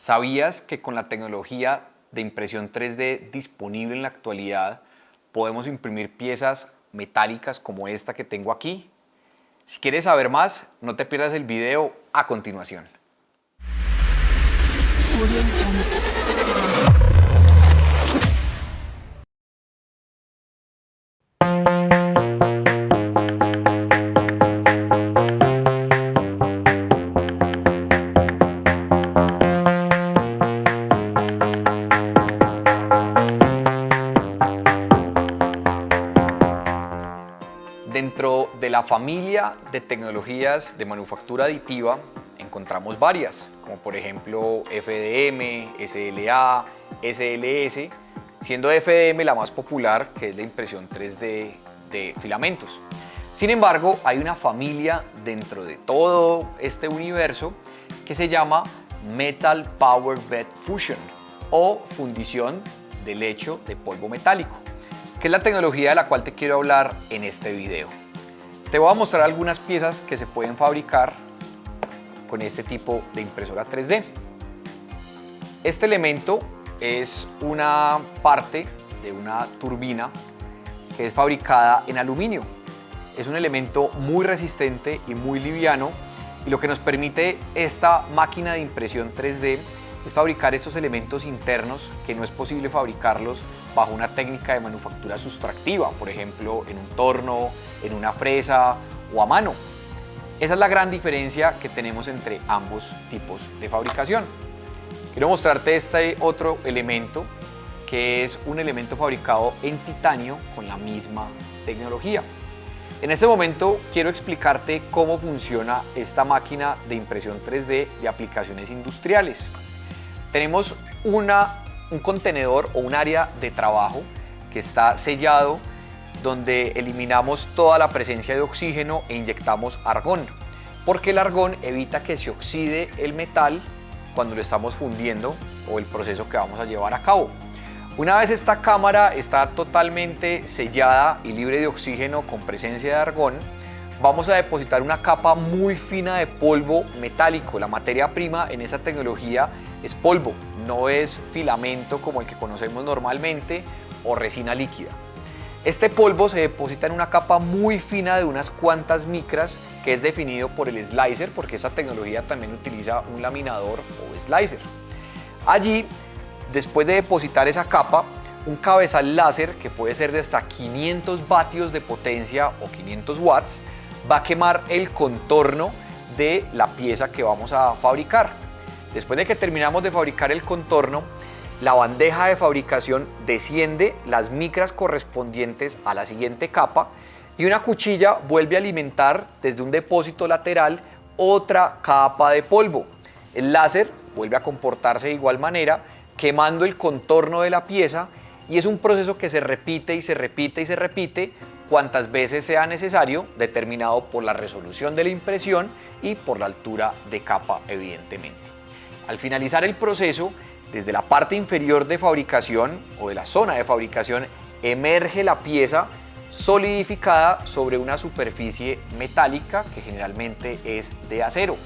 ¿Sabías que con la tecnología de impresión 3D disponible en la actualidad podemos imprimir piezas metálicas como esta que tengo aquí? Si quieres saber más, no te pierdas el video a continuación. Dentro de la familia de tecnologías de manufactura aditiva encontramos varias, como por ejemplo FDM, SLA, SLS, siendo FDM la más popular, que es la impresión 3D de filamentos. Sin embargo, hay una familia dentro de todo este universo que se llama Metal Power Bed Fusion o fundición de lecho de polvo metálico, que es la tecnología de la cual te quiero hablar en este video. Te voy a mostrar algunas piezas que se pueden fabricar con este tipo de impresora 3D. Este elemento es una parte de una turbina que es fabricada en aluminio. Es un elemento muy resistente y muy liviano, y lo que nos permite esta máquina de impresión 3D es fabricar estos elementos internos que no es posible fabricarlos bajo una técnica de manufactura sustractiva, por ejemplo en un torno, en una fresa o a mano. Esa es la gran diferencia que tenemos entre ambos tipos de fabricación. Quiero mostrarte este otro elemento, que es un elemento fabricado en titanio con la misma tecnología. En este momento quiero explicarte cómo funciona esta máquina de impresión 3D de aplicaciones industriales. Tenemos un contenedor o un área de trabajo que está sellado, donde eliminamos toda la presencia de oxígeno e inyectamos argón, porque el argón evita que se oxide el metal cuando lo estamos fundiendo o el proceso que vamos a llevar a cabo. Una vez esta cámara está totalmente sellada y libre de oxígeno con presencia de argón, vamos a depositar una capa muy fina de polvo metálico. La materia prima en esa tecnología es polvo, no es filamento como el que conocemos normalmente o resina líquida. Este polvo se deposita en una capa muy fina de unas cuantas micras, que es definido por el slicer, porque esta tecnología también utiliza un laminador o slicer. Allí, después de depositar esa capa, un cabezal láser, que puede ser de hasta 500 vatios de potencia o 500 watts, va a quemar el contorno de la pieza que vamos a fabricar. Después de que terminamos de fabricar el contorno, la bandeja de fabricación desciende las micras correspondientes a la siguiente capa y una cuchilla vuelve a alimentar desde un depósito lateral otra capa de polvo. El láser vuelve a comportarse de igual manera, quemando el contorno de la pieza, y es un proceso que se repite y se repite y se repite cuantas veces sea necesario, determinado por la resolución de la impresión y por la altura de capa, evidentemente. Al finalizar el proceso, desde la parte inferior de fabricación o de la zona de fabricación emerge la pieza solidificada sobre una superficie metálica que generalmente es de acero.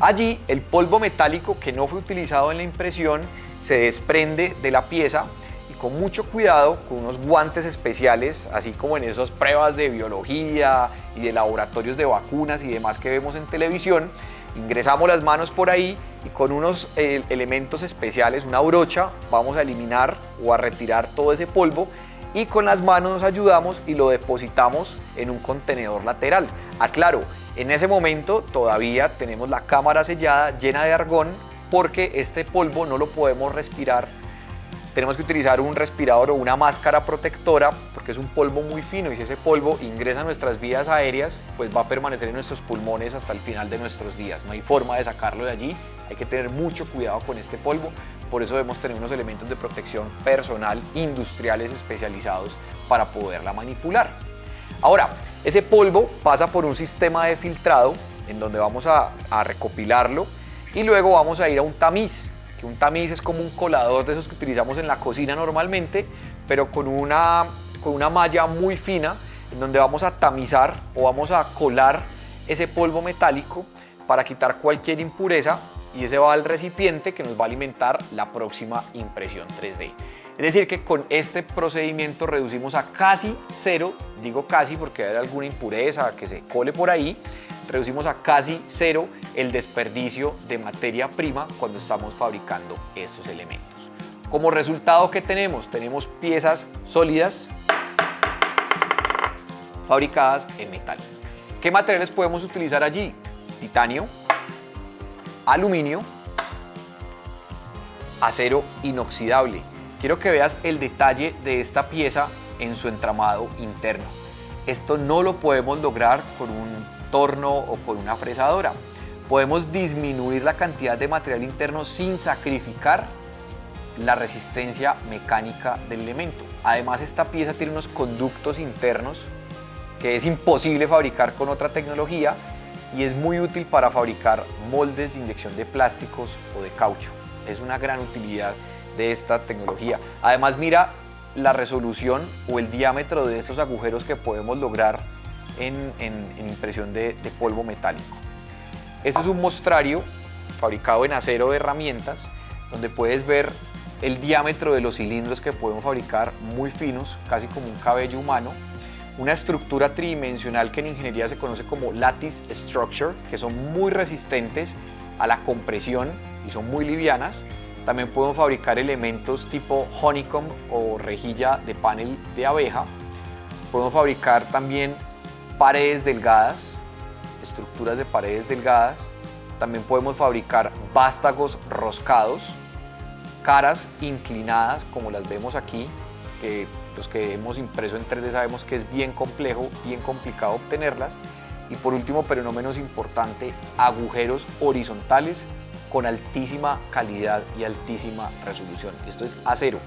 Allí el polvo metálico que no fue utilizado en la impresión se desprende de la pieza y con mucho cuidado, con unos guantes especiales, así como en esas pruebas de biología y de laboratorios de vacunas y demás que vemos en televisión, ingresamos las manos por ahí y con unos elementos especiales, una brocha, vamos a eliminar o a retirar todo ese polvo, y con las manos nos ayudamos y lo depositamos en un contenedor lateral. Aclaro, en ese momento todavía tenemos la cámara sellada llena de argón, porque este polvo no lo podemos respirar. Tenemos que utilizar un respirador o una máscara protectora, porque es un polvo muy fino, y si ese polvo ingresa a nuestras vías aéreas, pues va a permanecer en nuestros pulmones hasta el final de nuestros días. No hay forma de sacarlo de allí, hay que tener mucho cuidado con este polvo. Por eso debemos tener unos elementos de protección personal industriales especializados para poderla manipular. Ahora, ese polvo pasa por un sistema de filtrado en donde vamos a recopilarlo, y luego vamos a ir a un tamiz, que un tamiz es como un colador de esos que utilizamos en la cocina normalmente, pero con una malla muy fina, en donde vamos a tamizar o vamos a colar ese polvo metálico para quitar cualquier impureza y ese va al recipiente que nos va a alimentar la próxima impresión 3D. Es decir, que con este procedimiento reducimos a casi cero, digo casi porque hay alguna impureza que se cole por ahí, reducimos a casi cero el desperdicio de materia prima cuando estamos fabricando estos elementos. Como resultado, ¿qué tenemos? Tenemos piezas sólidas fabricadas en metal. ¿Qué materiales podemos utilizar allí? Titanio, aluminio, acero inoxidable. Quiero que veas el detalle de esta pieza en su entramado interno. Esto no lo podemos lograr con un torno o con una fresadora. Podemos disminuir la cantidad de material interno sin sacrificar la resistencia mecánica del elemento. Además, esta pieza tiene unos conductos internos que es imposible fabricar con otra tecnología y es muy útil para fabricar moldes de inyección de plásticos o de caucho. Es una gran utilidad de esta tecnología. Además, mira la resolución o el diámetro de estos agujeros que podemos lograr en impresión de polvo metálico. Este es un mostrario fabricado en acero de herramientas, donde puedes ver el diámetro de los cilindros que podemos fabricar muy finos, casi como un cabello humano. Una estructura tridimensional que en ingeniería se conoce como lattice structure, que son muy resistentes a la compresión y son muy livianas. También podemos fabricar elementos tipo honeycomb o rejilla de panel de abeja. Podemos fabricar también paredes delgadas, estructuras de paredes delgadas. También podemos fabricar vástagos roscados, caras inclinadas como las vemos aquí, que los que hemos impreso en 3D sabemos que es bien complejo, bien complicado obtenerlas. Y por último, pero no menos importante, agujeros horizontales con altísima calidad y altísima resolución. Esto es acero,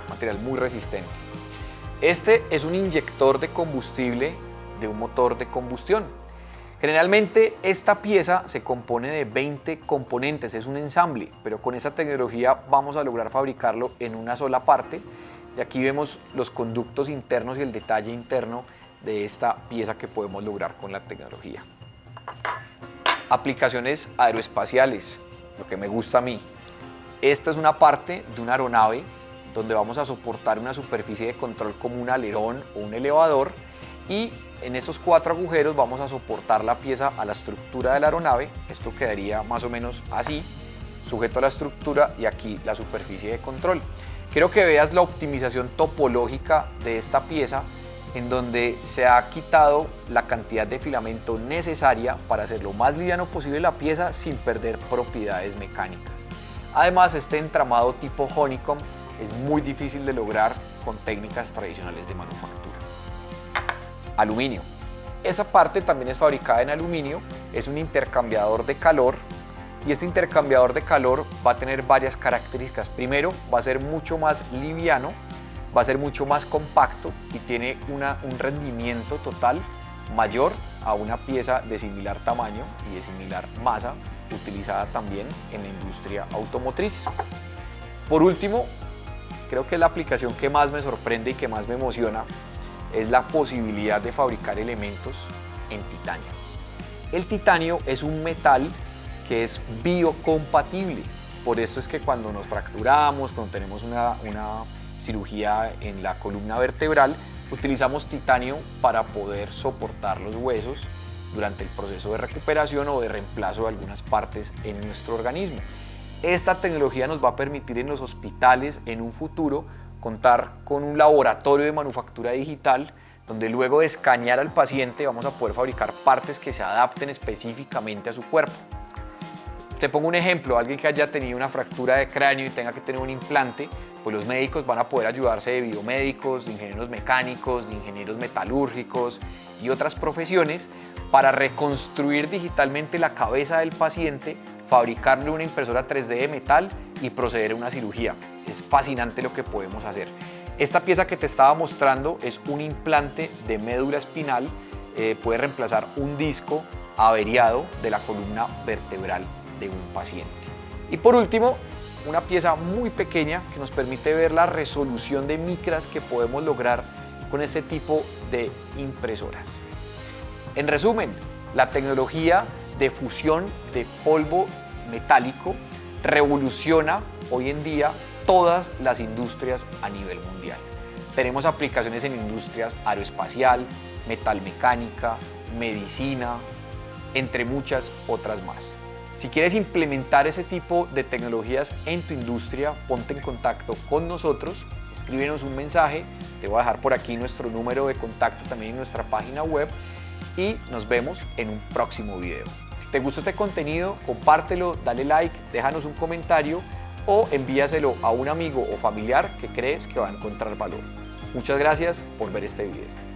material muy resistente. Este es un inyector de combustible de un motor de combustión. Generalmente esta pieza se compone de 20 componentes, es un ensamble, pero con esta tecnología vamos a lograr fabricarlo en una sola parte. Y aquí vemos los conductos internos y el detalle interno de esta pieza que podemos lograr con la tecnología. Aplicaciones aeroespaciales, lo que me gusta a mí. Esta es una parte de una aeronave donde vamos a soportar una superficie de control como un alerón o un elevador, y en estos 4 agujeros vamos a soportar la pieza a la estructura de la aeronave. Esto quedaría más o menos así, sujeto a la estructura, y aquí la superficie de control. Quiero que veas la optimización topológica de esta pieza, en donde se ha quitado la cantidad de filamento necesaria para hacer lo más liviano posible la pieza sin perder propiedades mecánicas. Además, este entramado tipo honeycomb es muy difícil de lograr con técnicas tradicionales de manufactura. Aluminio. Esa parte también es fabricada en aluminio, es un intercambiador de calor, y este intercambiador de calor va a tener varias características. Primero, va a ser mucho más liviano, va a ser mucho más compacto y tiene un rendimiento total mayor a una pieza de similar tamaño y de similar masa utilizada también en la industria automotriz. Por último, creo que es la aplicación que más me sorprende y que más me emociona, es la posibilidad de fabricar elementos en titanio. El titanio es un metal que es biocompatible, por esto es que cuando nos fracturamos, cuando tenemos una cirugía en la columna vertebral, utilizamos titanio para poder soportar los huesos durante el proceso de recuperación o de reemplazo de algunas partes en nuestro organismo. Esta tecnología nos va a permitir en los hospitales en un futuro contar con un laboratorio de manufactura digital, donde luego de escanear al paciente vamos a poder fabricar partes que se adapten específicamente a su cuerpo. Te pongo un ejemplo: alguien que haya tenido una fractura de cráneo y tenga que tener un implante, pues los médicos van a poder ayudarse de biomédicos, de ingenieros mecánicos, de ingenieros metalúrgicos y otras profesiones para reconstruir digitalmente la cabeza del paciente, fabricarle una impresora 3D de metal y proceder a una cirugía. Es fascinante lo que podemos hacer. Esta pieza que te estaba mostrando es un implante de médula espinal, puede reemplazar un disco averiado de la columna vertebral de un paciente. Y por último, una pieza muy pequeña que nos permite ver la resolución de micras que podemos lograr con este tipo de impresoras. En resumen, la tecnología de fusión de polvo metálico revoluciona hoy en día todas las industrias a nivel mundial. Tenemos aplicaciones en industrias aeroespacial, metalmecánica, medicina, entre muchas otras más. Si quieres implementar ese tipo de tecnologías en tu industria, ponte en contacto con nosotros, escríbenos un mensaje, te voy a dejar por aquí nuestro número de contacto también en nuestra página web y nos vemos en un próximo video. Si te gustó este contenido, compártelo, dale like, déjanos un comentario o envíaselo a un amigo o familiar que crees que va a encontrar valor. Muchas gracias por ver este video.